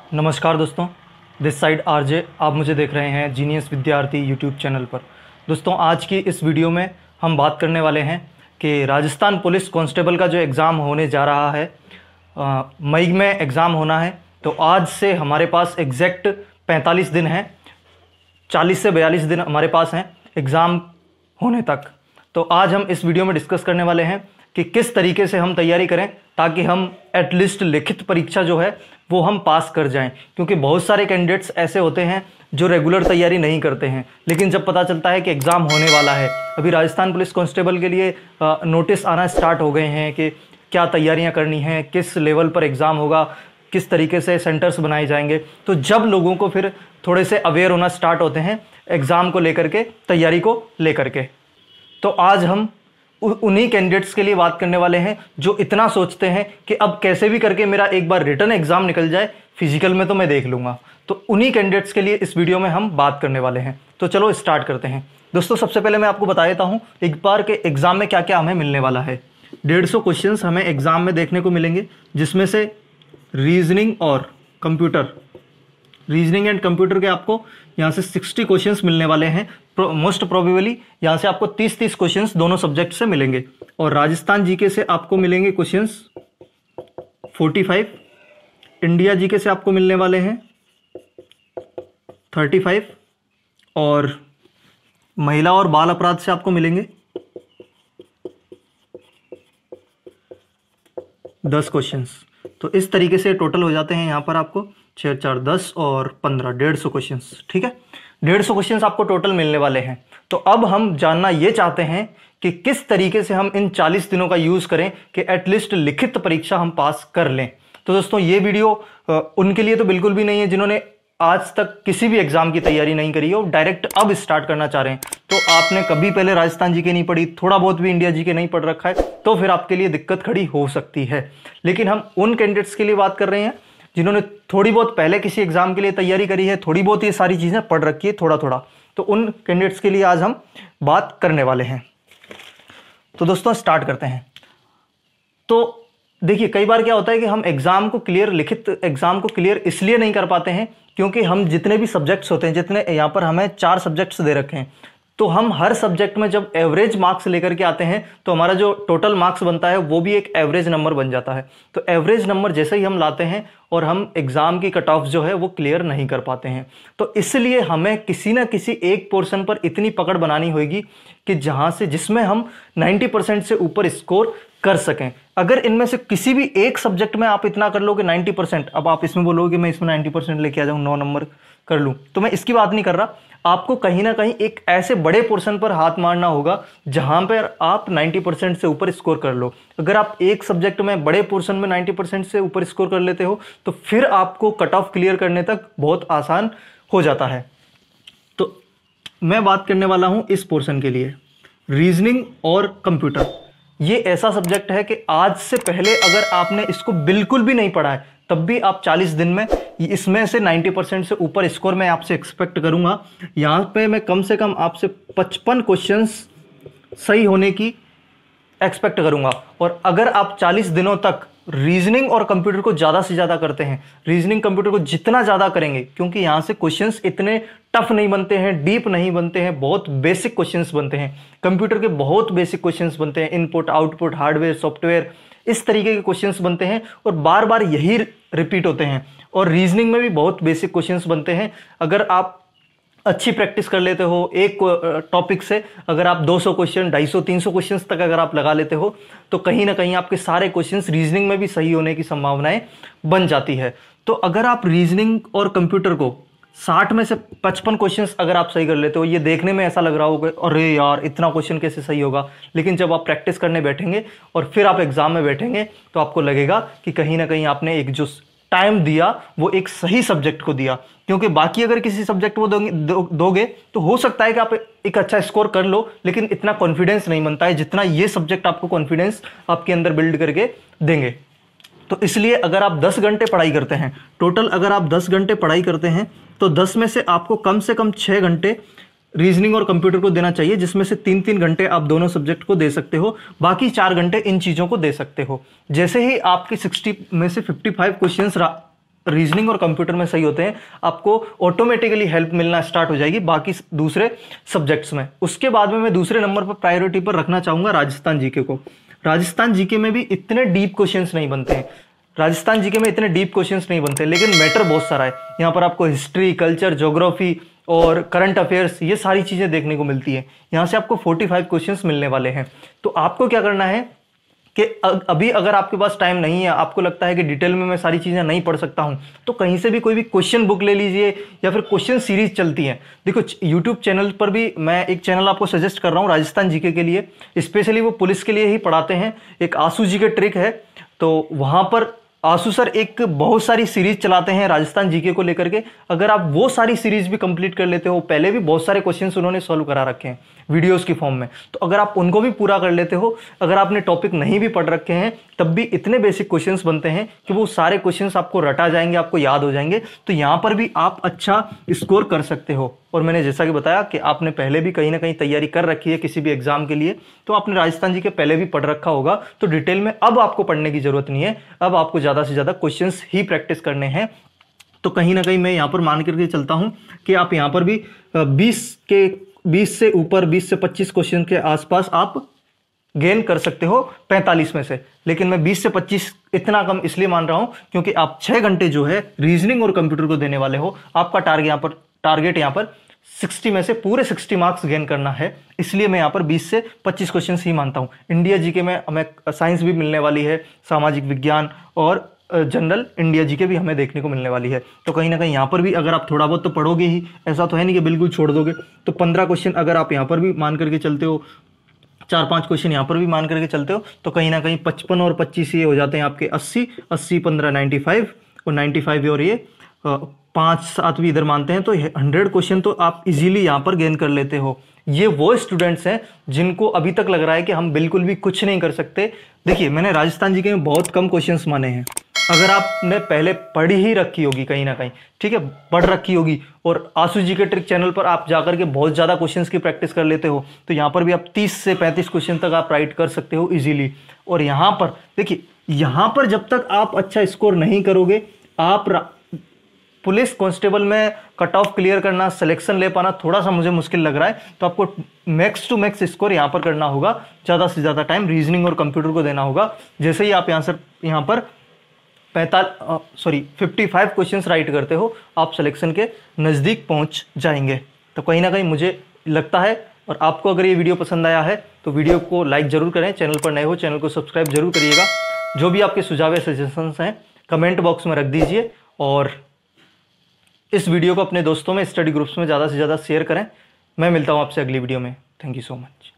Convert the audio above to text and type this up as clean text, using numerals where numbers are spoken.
नमस्कार दोस्तों, this side RJ. आप मुझे देख रहे हैं जीनियस विद्यार्थी यूट्यूब चैनल पर। दोस्तों, आज की इस वीडियो में हम बात करने वाले हैं कि राजस्थान पुलिस कांस्टेबल का जो एग्ज़ाम होने जा रहा है, मई में एग्ज़ाम होना है। तो आज से हमारे पास एग्जैक्ट 45 दिन हैं, 40 से 42 दिन हमारे पास हैं एग्ज़ाम होने तक। तो आज हम इस वीडियो में डिस्कस करने वाले हैं कि किस तरीके से हम तैयारी करें ताकि हम एटलीस्ट लिखित परीक्षा जो है वो हम पास कर जाएं। क्योंकि बहुत सारे कैंडिडेट्स ऐसे होते हैं जो रेगुलर तैयारी नहीं करते हैं, लेकिन जब पता चलता है कि एग्ज़ाम होने वाला है, अभी राजस्थान पुलिस कांस्टेबल के लिए नोटिस आना स्टार्ट हो गए हैं कि क्या तैयारियां करनी हैं, किस लेवल पर एग्ज़ाम होगा, किस तरीके से सेंटर्स बनाए जाएंगे। तो जब लोगों को फिर थोड़े से अवेयर होना स्टार्ट होते हैं एग्ज़ाम को लेकर के, तैयारी को लेकर के, तो आज हम उन्हीं कैंडिडेट्स के लिए बात करने वाले हैं जो इतना सोचते हैं कि अब कैसे भी करके मेरा एक बार रिटन एग्जाम निकल जाए, फिजिकल में तो मैं देख लूंगा। तो उन्हीं कैंडिडेट्स के लिए इस वीडियो में हम बात करने वाले हैं। तो चलो स्टार्ट करते हैं। दोस्तों, सबसे पहले मैं आपको बता देता हूं एक बार के एग्जाम में क्या क्या हमें मिलने वाला है। 150 क्वेश्चंस हमें एग्जाम में देखने को मिलेंगे, जिसमें से रीजनिंग और कंप्यूटर, रीजनिंग एंड कंप्यूटर के आपको यहाँ से 60 क्वेश्चंस मिलने वाले हैं। मोस्ट प्रोबेबली यहाँ से आपको 30 क्वेश्चंस दोनों सब्जेक्ट से मिलेंगे। और राजस्थान जीके से आपको मिलेंगे क्वेश्चंस 45, इंडिया जीके से आपको मिलने वाले हैं 35, और महिला और बाल अपराध से आपको मिलेंगे 10 क्वेश्चंस। तो इस तरीके से टोटल हो जाते हैं यहाँ पर आपको 6 4 10 और 15, 150 क्वेश्चंस। ठीक है, 150 क्वेश्चंस आपको टोटल मिलने वाले हैं। तो अब हम जानना ये चाहते हैं कि किस तरीके से हम इन 40 दिनों का यूज़ करें कि एटलीस्ट लिखित परीक्षा हम पास कर लें। तो दोस्तों, ये वीडियो उनके लिए तो बिल्कुल भी नहीं है जिन्होंने आज तक किसी भी एग्जाम की तैयारी नहीं करी है और डायरेक्ट अब स्टार्ट करना चाह रहे हैं। तो आपने कभी पहले राजस्थान जीके नहीं पढ़ी, थोड़ा बहुत भी इंडिया जीके नहीं पढ़ रखा है, तो फिर आपके लिए दिक्कत खड़ी हो सकती है। लेकिन हम उन कैंडिडेट्स के लिए बात कर रहे हैं जिन्होंने थोड़ी बहुत पहले किसी एग्जाम के लिए तैयारी करी है, थोड़ी बहुत ये सारी चीज़ें पढ़ रखी है थोड़ा थोड़ा। तो उन कैंडिडेट्स के लिए आज हम बात करने वाले हैं। तो दोस्तों, स्टार्ट करते हैं। तो देखिए, कई बार क्या होता है कि हम एग्जाम को क्लियर, लिखित एग्जाम को क्लियर इसलिए नहीं कर पाते हैं क्योंकि हम जितने भी सब्जेक्ट्स होते हैं, जितने यहाँ पर हमें 4 सब्जेक्ट्स दे रखे हैं, तो हम हर सब्जेक्ट में जब एवरेज मार्क्स लेकर के आते हैं तो हमारा जो टोटल मार्क्स बनता है वो भी एक एवरेज नंबर बन जाता है। तो एवरेज नंबर जैसे ही हम लाते हैं और हम एग्जाम की कट ऑफ जो है वो क्लियर नहीं कर पाते हैं। तो इसलिए हमें किसी ना किसी एक पोर्शन पर इतनी पकड़ बनानी होगी कि जिसमें हम 90% से ऊपर स्कोर कर सकें। अगर इनमें से किसी भी एक सब्जेक्ट में आप इतना कर लो कि 90%, अब आप इसमें बोलोगे मैं इसमें 90% लेके आ जाऊं, 9 नंबर कर लूं, तो मैं इसकी बात नहीं कर रहा। आपको कहीं ना कहीं एक ऐसे बड़े पोर्शन पर हाथ मारना होगा जहां पर आप 90% से ऊपर स्कोर कर लो। अगर आप एक सब्जेक्ट में बड़े पोर्शन में 90% से ऊपर स्कोर कर लेते हो तो फिर आपको कट ऑफ क्लियर करने तक बहुत आसान हो जाता है। तो मैं बात करने वाला हूं इस पोर्शन के लिए, रीजनिंग और कंप्यूटर। ये ऐसा सब्जेक्ट है कि आज से पहले अगर आपने इसको बिल्कुल भी नहीं पढ़ा है तब भी आप 40 दिन में इसमें से 90% से ऊपर स्कोर मैं आपसे एक्सपेक्ट करूंगा। यहाँ पे मैं कम से कम आपसे 55 क्वेश्चंस सही होने की एक्सपेक्ट करूंगा। और अगर आप 40 दिनों तक रीजनिंग और कंप्यूटर को ज़्यादा से ज़्यादा करते हैं, रीजनिंग कंप्यूटर को जितना ज़्यादा करेंगे, क्योंकि यहाँ से क्वेश्चंस इतने टफ नहीं बनते हैं, डीप नहीं बनते हैं, बहुत बेसिक क्वेश्चंस बनते हैं। कंप्यूटर के बहुत बेसिक क्वेश्चंस बनते हैं, इनपुट आउटपुट, हार्डवेयर सॉफ्टवेयर, इस तरीके के क्वेश्चंस बनते हैं और बार बार यही रिपीट होते हैं। और रीजनिंग में भी बहुत बेसिक क्वेश्चंस बनते हैं। अगर आप अच्छी प्रैक्टिस कर लेते हो एक टॉपिक से, अगर आप 200 क्वेश्चन, 250, 300 क्वेश्चंस तक अगर आप लगा लेते हो तो कहीं ना कहीं आपके सारे क्वेश्चंस रीजनिंग में भी सही होने की संभावनाएं बन जाती है। तो अगर आप रीजनिंग और कंप्यूटर को 60 में से 55 क्वेश्चंस अगर आप सही कर लेते हो, ये देखने में ऐसा लग रहा होगा अरे यार इतना क्वेश्चन कैसे सही होगा, लेकिन जब आप प्रैक्टिस करने बैठेंगे और फिर आप एग्जाम में बैठेंगे तो आपको लगेगा कि कहीं ना कहीं आपने एक जो टाइम दिया वो एक सही सब्जेक्ट को दिया। क्योंकि बाकी अगर किसी सब्जेक्ट को दोगे तो हो सकता है कि आप एक अच्छा स्कोर कर लो, लेकिन इतना कॉन्फिडेंस नहीं बनता है जितना ये सब्जेक्ट आपको कॉन्फिडेंस आपके अंदर बिल्ड करके देंगे। तो इसलिए अगर आप 10 घंटे पढ़ाई करते हैं, टोटल अगर आप 10 घंटे पढ़ाई करते हैं तो 10 में से आपको कम से कम 6 घंटे रीजनिंग और कंप्यूटर को देना चाहिए, जिसमें से 3-3 घंटे आप दोनों सब्जेक्ट को दे सकते हो, बाकी 4 घंटे इन चीज़ों को दे सकते हो। जैसे ही आपके 60 में से 55 क्वेश्चंस रीजनिंग और कंप्यूटर में सही होते हैं, आपको ऑटोमेटिकली हेल्प मिलना स्टार्ट हो जाएगी बाकी दूसरे सब्जेक्ट्स में। उसके बाद में मैं दूसरे नंबर पर प्रायोरिटी पर रखना चाहूंगा राजस्थान जीके को। राजस्थान जीके में भी इतने डीप क्वेश्चंस नहीं बनते हैं, राजस्थान जीके में इतने डीप क्वेश्चंस नहीं बनते, लेकिन मैटर बहुत सारा है। यहाँ पर आपको हिस्ट्री, कल्चर, ज्योग्राफी और करंट अफेयर्स ये सारी चीजें देखने को मिलती है। यहाँ से आपको 45 क्वेश्चंस मिलने वाले हैं। तो आपको क्या करना है कि अभी अगर आपके पास टाइम नहीं है, आपको लगता है कि डिटेल में मैं सारी चीजें नहीं पढ़ सकता हूं, तो कहीं से भी कोई भी क्वेश्चन बुक ले लीजिए या फिर क्वेश्चन सीरीज चलती है। देखो यूट्यूब चैनल पर भी मैं एक चैनल आपको सजेस्ट कर रहा हूं राजस्थान जीके के लिए, स्पेशली वो पुलिस के लिए ही पढ़ाते हैं। एक आंसू जी के ट्रिक है, तो वहां पर आंसू सर एक बहुत सारी सीरीज चलाते हैं राजस्थान जीके को लेकर के। अगर आप वो सारी सीरीज भी कंप्लीट कर लेते हो, पहले भी बहुत सारे क्वेश्चंस उन्होंने सॉल्व करा रखे हैं वीडियोस की फॉर्म में, तो अगर आप उनको भी पूरा कर लेते हो, अगर आपने टॉपिक नहीं भी पढ़ रखे हैं तब भी इतने बेसिक क्वेश्चंस बनते हैं कि वो सारे क्वेश्चंस आपको रटा जाएंगे, आपको याद हो जाएंगे। तो यहां पर भी आप अच्छा स्कोर कर सकते हो। और मैंने जैसा कि बताया कि आपने पहले भी कहीं ना कहीं तैयारी कर रखी है किसी भी एग्जाम के लिए, तो आपने राजस्थान जी के पहले भी पढ़ रखा होगा, तो डिटेल में अब आपको पढ़ने की जरूरत नहीं है। अब आपको ज्यादा से ज्यादा क्वेश्चंस ही प्रैक्टिस करने हैं। तो कहीं ना कहीं मैं यहाँ पर मान करके चलता हूं कि आप यहाँ पर भी 20 से ऊपर 20 से 25 क्वेश्चन के आसपास आप गेन कर सकते हो 45 में से। लेकिन मैं 20 से 25 इतना कम इसलिए मान रहा हूं क्योंकि आप 6 घंटे जो है रीजनिंग और कंप्यूटर को देने वाले हो। आपका टारगेट यहाँ पर 60 में से पूरे 60 मार्क्स गेन करना है, इसलिए मैं यहाँ पर 20 से 25 क्वेश्चन ही मानता हूँ। इंडिया जीके में हमें साइंस भी मिलने वाली है, सामाजिक विज्ञान और जनरल इंडिया जीके भी हमें देखने को मिलने वाली है। तो कहीं ना कहीं यहाँ पर भी अगर आप थोड़ा बहुत तो पढ़ोगे ही, ऐसा तो है नहीं कि बिल्कुल छोड़ दोगे। तो 15 क्वेश्चन अगर आप यहाँ पर भी मान करके चलते हो, 4-5 क्वेश्चन यहाँ पर भी मान करके चलते हो, तो कहीं ना कहीं 55 और 25 ये हो जाते हैं आपके 80, 80 15 95 और 95 और ये 5-7 भी इधर मानते हैं, तो 100 क्वेश्चन तो आप इजीली यहाँ पर गेन कर लेते हो। ये वो स्टूडेंट्स हैं जिनको अभी तक लग रहा है कि हम बिल्कुल भी कुछ नहीं कर सकते। देखिए मैंने राजस्थान जीके में बहुत कम क्वेश्चंस माने हैं। अगर आपने पहले पढ़ी ही रखी होगी कहीं ना कहीं, ठीक है, पढ़ रखी होगी, और आंसू जी के ट्रिक चैनल पर आप जाकर के बहुत ज़्यादा क्वेश्चंस की प्रैक्टिस कर लेते हो, तो यहाँ पर भी आप 30 से 35 क्वेश्चन तक आप राइट कर सकते हो इजीली। और यहाँ पर देखिए, यहाँ पर जब तक आप अच्छा स्कोर नहीं करोगे, आप पुलिस कांस्टेबल में कट ऑफ क्लियर करना, सिलेक्शन ले पाना थोड़ा सा मुझे मुश्किल लग रहा है। तो आपको मैक्स टू मैक्स स्कोर यहाँ पर करना होगा, ज़्यादा से ज़्यादा टाइम रीजनिंग और कंप्यूटर को देना होगा। जैसे ही आप यहाँ पर 55 क्वेश्चंस राइट करते हो, आप सिलेक्शन के नज़दीक पहुँच जाएंगे। तो कहीं ना कहीं मुझे लगता है, और आपको अगर ये वीडियो पसंद आया है तो वीडियो को लाइक जरूर करें, चैनल पर नए हो चैनल को सब्सक्राइब जरूर करिएगा। जो भी आपके सुझाव या सजेशंस हैं कमेंट बॉक्स में रख दीजिए, और इस वीडियो को अपने दोस्तों में, स्टडी ग्रुप्स में ज़्यादा से ज़्यादा शेयर करें। मैं मिलता हूँ आपसे अगली वीडियो में। Thank you so much.